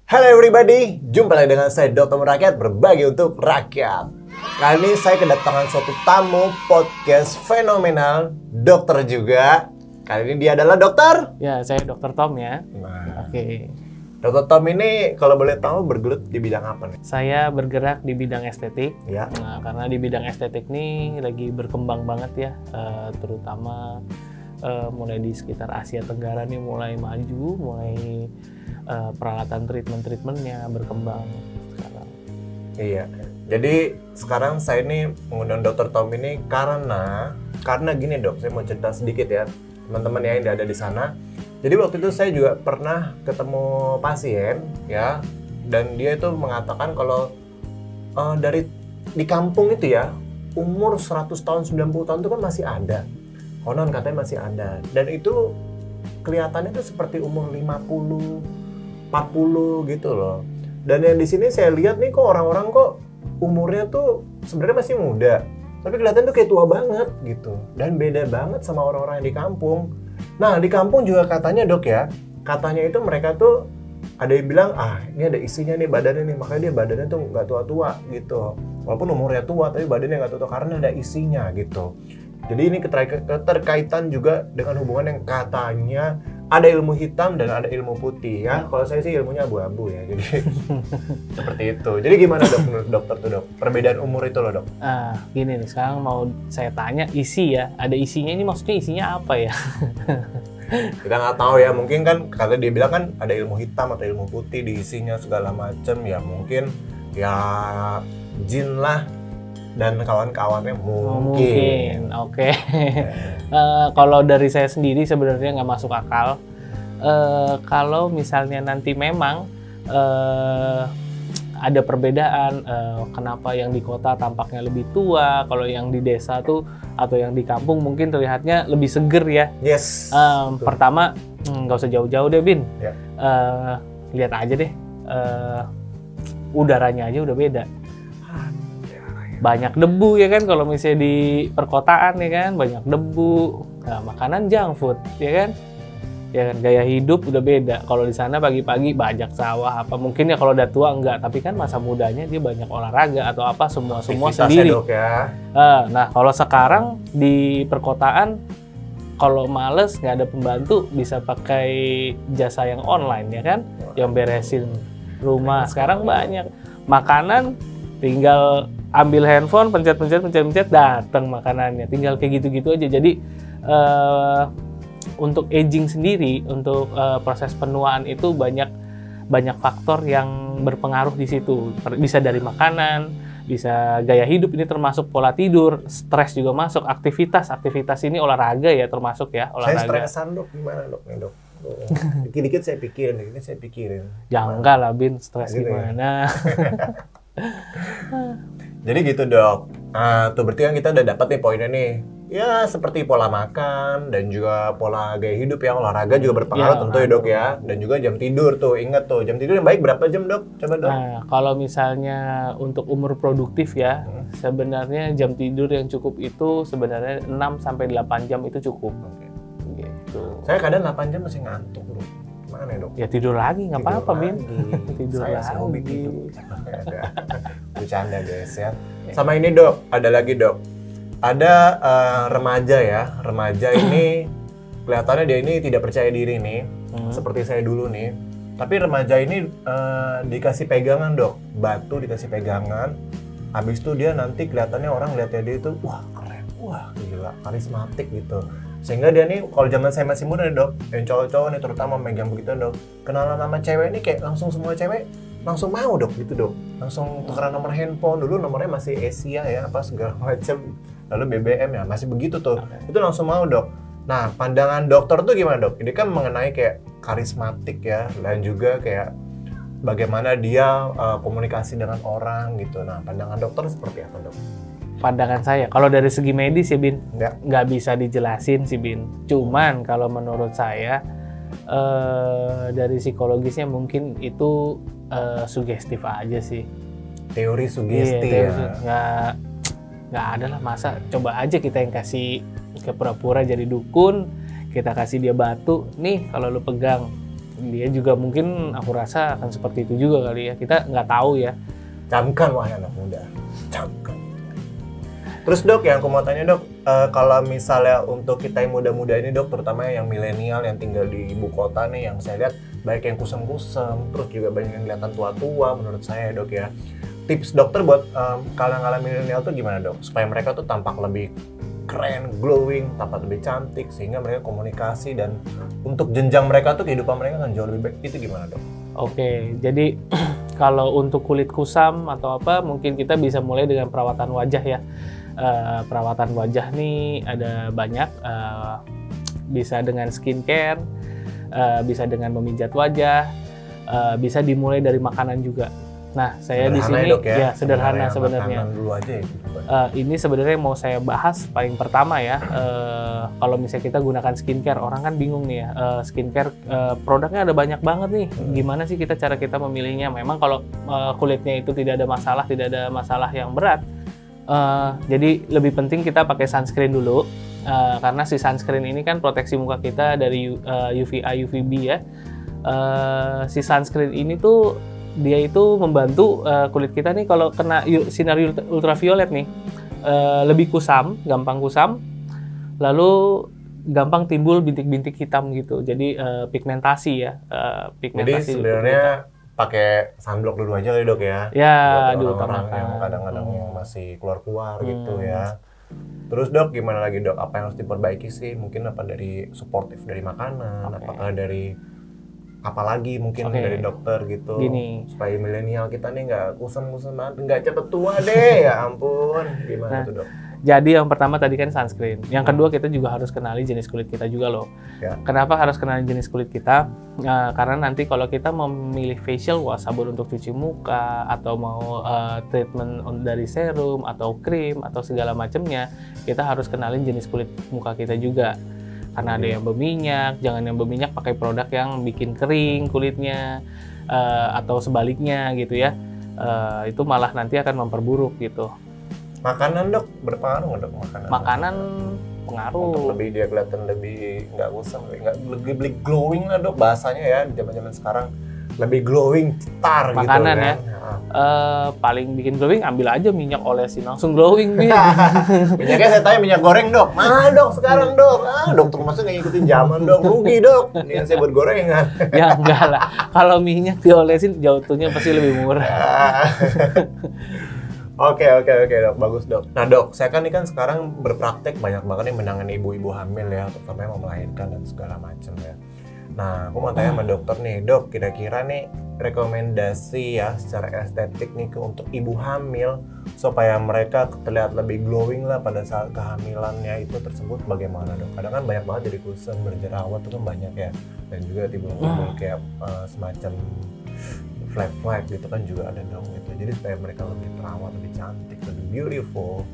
Halo everybody, jumpa lagi dengan saya Dr. Merakyat, berbagi untuk rakyat. Kali ini saya kedatangan suatu tamu podcast fenomenal, dokter juga. Kali ini dia adalah dokter. Ya, saya Dr. Tom ya. Nah, Oke. Dr. Tom ini kalau boleh tahu bergelut di bidang apa nih? Saya bergerak di bidang estetik. Ya. Nah, karena di bidang estetik ini lagi berkembang banget ya, terutama mulai di sekitar Asia Tenggara nih mulai maju, mulai peralatan treatmentnya berkembang sekarang. Iya. Jadi sekarang saya ini mengundang Dr. Tom ini karena gini dok, saya mau cerita sedikit ya teman-teman yang ada di sana. Jadi waktu itu saya juga pernah ketemu pasien ya, dan dia itu mengatakan kalau dari di kampung itu ya umur 100 tahun 90 tahun itu kan masih ada. Konon katanya masih ada, dan itu kelihatannya itu seperti umur 50 40 gitu loh. Dan yang di sini saya lihat nih kok orang-orang kok umurnya tuh sebenarnya masih muda, tapi kelihatan tuh kayak tua banget gitu. Dan beda banget sama orang-orang yang di kampung. Nah, di kampung juga katanya dok ya, katanya itu mereka tuh ada yang bilang, ini ada isinya nih badannya nih, makanya dia badannya tuh nggak tua-tua gitu. Walaupun umurnya tua, tapi badannya nggak tua-tua karena ada isinya gitu. Jadi ini keterkaitan juga dengan hubungan yang katanya ada ilmu hitam dan ada ilmu putih ya. Kalau saya sih ilmunya abu-abu ya. Jadi seperti itu. Jadi gimana dok menurut dokter tuh dok? Perbedaan umur itu loh dok. Gini nih, sekarang mau saya tanya isi ya. Ada isinya ini maksudnya isinya apa ya? Kita nggak tahu ya. Mungkin kan karena dia bilang kan ada ilmu hitam atau ilmu putih di isinya segala macam ya. Mungkin ya jin lah dan kawan-kawannya mungkin. Oke. Kalau dari saya sendiri sebenarnya nggak masuk akal. Kalau misalnya nanti memang ada perbedaan, kenapa yang di kota tampaknya lebih tua, kalau yang di desa tuh atau yang di kampung mungkin terlihatnya lebih seger ya. Yes. Pertama nggak usah jauh-jauh deh Bin. Ya. Lihat aja deh, udaranya aja udah beda. Banyak debu ya kan, kalau misalnya di perkotaan ya kan banyak debu. Nah, makanan junk food ya kan, gaya hidup udah beda. Kalau di sana pagi-pagi bajak sawah apa, mungkin ya kalau udah tua enggak, tapi kan masa mudanya dia banyak olahraga atau apa, semua sendiri. Dok, ya. Nah kalau sekarang di perkotaan kalau males nggak ada pembantu bisa pakai jasa yang online ya kan, yang beresin rumah. Sekarang banyak makanan tinggal ambil handphone, pencet, datang makanannya. Tinggal kayak gitu-gitu aja. Jadi untuk aging sendiri, untuk proses penuaan itu banyak faktor yang berpengaruh di situ. Bisa dari makanan, bisa gaya hidup, ini termasuk pola tidur, stres juga masuk, aktivitas ini olahraga ya termasuk ya, olahraga. Saya stresan dok, gimana dok? Dok. Dikit-dikit saya pikirin. Jangan lah Bin, stres gitu gimana? Jadi gitu dok. Tuh berarti kan kita udah dapat nih poinnya nih. Ya seperti pola makan dan juga pola gaya hidup ya, olahraga juga berpengaruh tentu ya dok ya. Dan juga jam tidur tuh, ingat tuh jam tidur yang baik berapa jam dok? Coba dok. Nah kalau misalnya untuk umur produktif ya, sebenarnya jam tidur yang cukup itu sebenarnya 6-8 jam itu cukup. Gitu. Saya kadang 8 jam masih ngantuk bro. Gimana ya dok? Ya tidur lagi, nggak apa-apa Bin. Tidur saya lagi. hobi gitu. Bercanda guys ya. Sama ini dok, ada lagi dok. Ada remaja ya. Remaja ini kelihatannya dia ini tidak percaya diri nih. Seperti saya dulu nih. Tapi remaja ini dikasih pegangan dok. Batu dikasih pegangan. Habis itu dia nanti kelihatannya orang lihatnya dia itu wah keren, wah gila, karismatik gitu. Sehingga dia nih, kalau zaman saya masih muda nih dok, yang cowok-cowok nih terutama megang begitu dok, kenalan sama cewek ini kayak langsung semua cewek langsung mau dok gitu dok, langsung tukeran nomor handphone. Dulu nomornya masih Asia ya apa segala macam, lalu BBM ya masih begitu tuh, itu langsung mau dok. Nah pandangan dokter tuh gimana dok? Ini kan mengenai kayak karismatik ya, dan juga kayak bagaimana dia komunikasi dengan orang gitu. Nah pandangan dokter seperti apa dok? Pandangan saya, kalau dari segi medis ya Bin, Ya. nggak bisa dijelasin sih Bin. Cuman kalau menurut saya dari psikologisnya mungkin itu sugestif aja sih. Teori sugesti ya. Nggak ada lah, masa coba aja kita yang kasih ke pura-pura jadi dukun, kita kasih dia batu, nih kalau lu pegang dia juga mungkin aku rasa akan seperti itu juga kali ya. Kita nggak tahu ya. Camkan wahai anak muda, camkan. Terus dok, yang aku mau tanya dok, kalau misalnya untuk kita yang muda-muda ini dok, terutama yang milenial yang tinggal di ibu kota nih, yang saya lihat banyak yang kusem-kusem, terus juga banyak yang kelihatan tua-tua menurut saya dok ya. Tips dokter buat kalangan milenial tuh gimana dok? Supaya mereka tuh tampak lebih keren, glowing, tampak lebih cantik, sehingga mereka komunikasi dan untuk jenjang mereka tuh kehidupan mereka kan jauh lebih baik. Itu gimana dok? Oke, jadi kalau untuk kulit kusam atau apa, mungkin kita bisa mulai dengan perawatan wajah ya. Perawatan wajah nih ada banyak, bisa dengan skincare, bisa dengan memijat wajah, bisa dimulai dari makanan juga. Nah, saya di sini ya sederhana sebenarnya. Dulu aja ya, ini sebenarnya mau saya bahas paling pertama ya. Kalau misalnya kita gunakan skincare, orang kan bingung nih ya. Skincare produknya ada banyak banget nih. Gimana sih cara kita memilihnya? Memang kalau kulitnya itu tidak ada masalah yang berat. Jadi lebih penting kita pakai sunscreen dulu. Karena si sunscreen ini kan proteksi muka kita dari UVA, UVB ya. Si sunscreen ini tuh dia itu membantu kulit kita nih kalau kena sinar ultraviolet nih lebih kusam, gampang kusam, lalu gampang timbul bintik-bintik hitam gitu. Jadi pigmentasi ya. Jadi sebenarnya pakai sunblock dulu aja kali dok ya. Ya, orang-orang yang kadang-kadang yang masih keluar-keluar gitu ya. Terus dok, gimana lagi dok? Apa yang harus diperbaiki sih? Mungkin apa dari suportif dari makanan, apakah dari apalagi mungkin dari dokter gitu. Gini. Supaya milenial kita nih nggak kusem-kusem banget, nggak cepet tua deh. Ya ampun, gimana tuh dok? Jadi yang pertama tadi kan sunscreen. Yang kedua kita juga harus kenali jenis kulit kita juga loh. Ya. Kenapa harus kenali jenis kulit kita? Karena nanti kalau kita memilih facial wash, sabun untuk cuci muka, atau mau treatment dari serum atau krim atau segala macamnya, kita harus kenalin jenis kulit muka kita juga. Karena ada yang berminyak, jangan yang berminyak pakai produk yang bikin kering kulitnya, atau sebaliknya gitu ya. Itu malah nanti akan memperburuk gitu. Makanan dok, berpengaruh nggak dok makanan? Makanan pengaruh. Untuk lebih dia kelihatan lebih nggak kusam, lebih glowing lah dok bahasanya ya di zaman-zaman sekarang, lebih glowing, cetar gitu kan. Makanan ya. Paling bikin glowing, ambil aja minyak olesin langsung glowing nih. Minyaknya saya tanya minyak goreng dok, mahal dok sekarang dok. Dokter masa nggak ngikutin zaman dok, rugi dok. Ini saya buat gorengan. Ya enggak lah, kalau minyak diolesin jauhnya pasti lebih murah. Oke dok, bagus dok. Nah dok, saya kan ini kan sekarang berpraktek banyak banget nih menangani ibu-ibu hamil ya, terutama yang mau melahirkan dan segala macam ya. Nah, aku mau tanya sama dokter nih, dok, kira-kira nih rekomendasi ya secara estetik nih untuk ibu hamil supaya mereka terlihat lebih glowing lah pada saat kehamilannya itu tersebut bagaimana dok? Kadang kan banyak banget jadi kusam, berjerawat itu kan banyak ya, dan juga timbul-timbul kayak semacam flek-flek gitu kan juga ada dong gitu. Jadi supaya mereka lebih terawat, lebih cantik, lebih beautiful.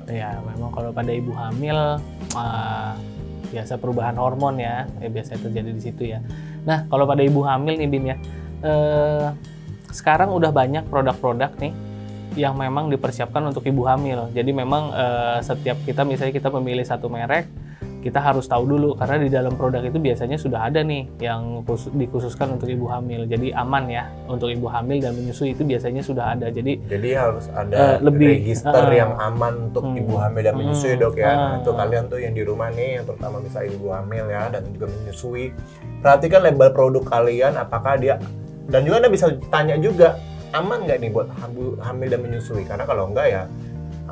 Ya, memang kalau pada ibu hamil biasa perubahan hormon ya biasa terjadi di situ ya. Nah, kalau pada ibu hamil nih Bin ya, sekarang udah banyak produk-produk nih yang memang dipersiapkan untuk ibu hamil. Jadi memang setiap kita misalnya kita memilih satu merek, kita harus tahu dulu karena di dalam produk itu biasanya sudah ada nih yang dikhususkan untuk ibu hamil. Jadi aman ya untuk ibu hamil dan menyusui itu biasanya sudah ada. Jadi harus ada register yang aman untuk ibu hamil dan menyusui dok ya. Nah, itu kalian tuh yang di rumah nih, yang terutama misalnya ibu hamil ya dan juga menyusui, perhatikan label produk kalian apakah dia, dan juga Anda bisa tanya juga aman nggak nih buat hamil dan menyusui, karena kalau enggak ya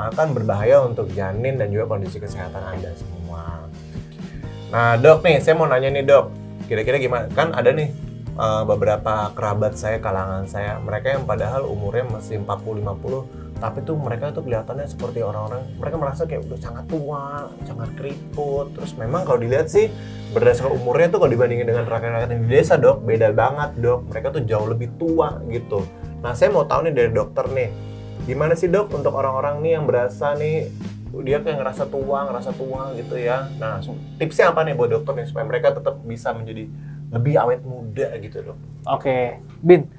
akan berbahaya untuk janin dan juga kondisi kesehatan Anda semua. Nah dok nih, saya mau nanya nih dok, kira-kira gimana? Kan ada nih beberapa kerabat saya, kalangan saya, mereka yang padahal umurnya masih 40-50, tapi tuh mereka tuh kelihatannya seperti orang-orang, mereka merasa kayak udah sangat tua, sangat keriput. Terus memang kalau dilihat sih, berdasarkan umurnya tuh kalau dibandingin dengan rakyat-rakyat di desa dok, beda banget dok, mereka tuh jauh lebih tua gitu. Nah saya mau tahu nih dari dokter nih, gimana sih dok untuk orang-orang nih yang berasa nih dia kayak ngerasa tua gitu ya. Nah, tipsnya apa nih buat dokter nih supaya mereka tetap bisa menjadi lebih awet muda gitu dok? Oke, Bin,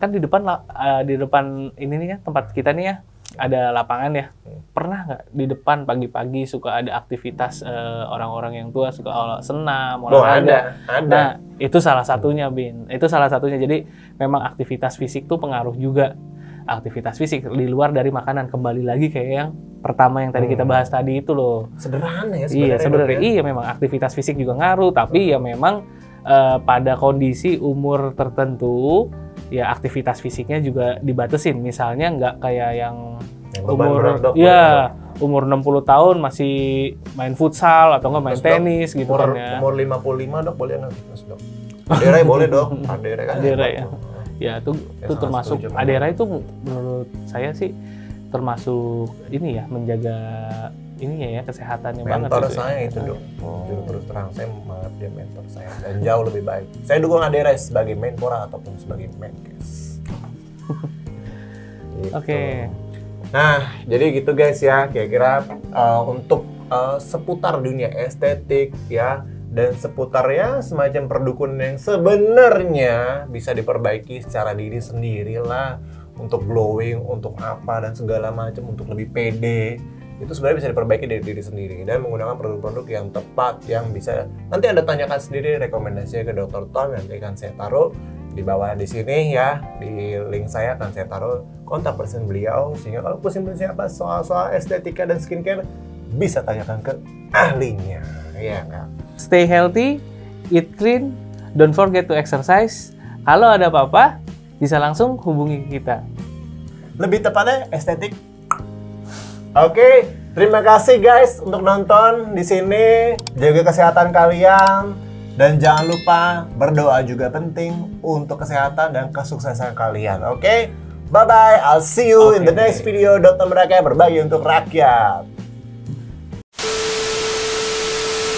kan di depan ini nih ya tempat kita nih ya, ada lapangan ya. Pernah nggak di depan pagi-pagi suka ada aktivitas orang-orang yang tua suka senam, olahraga? Ada. Nah, itu salah satunya, Bin. Itu salah satunya. Jadi memang aktivitas fisik tuh pengaruh juga. Aktivitas fisik di luar dari makanan. Kembali lagi kayak yang pertama yang tadi kita bahas tadi itu loh. Sederhana ya Iya, sebenarnya. ya? Iya, memang aktivitas fisik juga ngaruh. Tapi ya memang pada kondisi umur tertentu, ya aktivitas fisiknya juga dibatasin. Misalnya nggak kayak yang umur 60 tahun masih main futsal atau nggak main tenis gitu kan ya. Umur 55 dok boleh nggak fitness dok? Aderai boleh dok, Aderai kan. Aderai ya. Ya itu termasuk Aderai itu menurut saya sih termasuk ini ya menjaga ini ya kesehatannya banget. Mentor saya itu dok, jujur terus terang saya menganggap dia mentor saya dan jauh lebih baik. Saya dukung Aderai sebagai menpora ataupun sebagai menkes. Gitu. Oke. Nah, jadi gitu guys ya, kira-kira untuk seputar dunia estetik ya, dan seputar ya semacam perdukunan yang sebenarnya bisa diperbaiki secara diri sendiri lah, untuk glowing, untuk apa dan segala macam, untuk lebih pede. Itu sebenarnya bisa diperbaiki dari diri sendiri dan menggunakan produk-produk yang tepat yang bisa nanti Anda tanyakan sendiri rekomendasinya ke Dr. Tom, nanti akan saya taruh di bawah di sini ya, di link saya akan saya taruh kontak person beliau, sehingga kalau pusing-pusing apa soal-soal estetika dan skincare bisa tanyakan ke ahlinya, ya kan? Stay healthy, eat clean, don't forget to exercise. Kalau ada apa-apa bisa langsung hubungi kita. Lebih tepatnya estetik. Oke, terima kasih guys untuk nonton di sini. Jaga kesehatan kalian. Dan jangan lupa berdoa juga penting untuk kesehatan dan kesuksesan kalian. Oke? Bye-bye. I'll see you in the next video. Dr. Meraka berbagi untuk rakyat.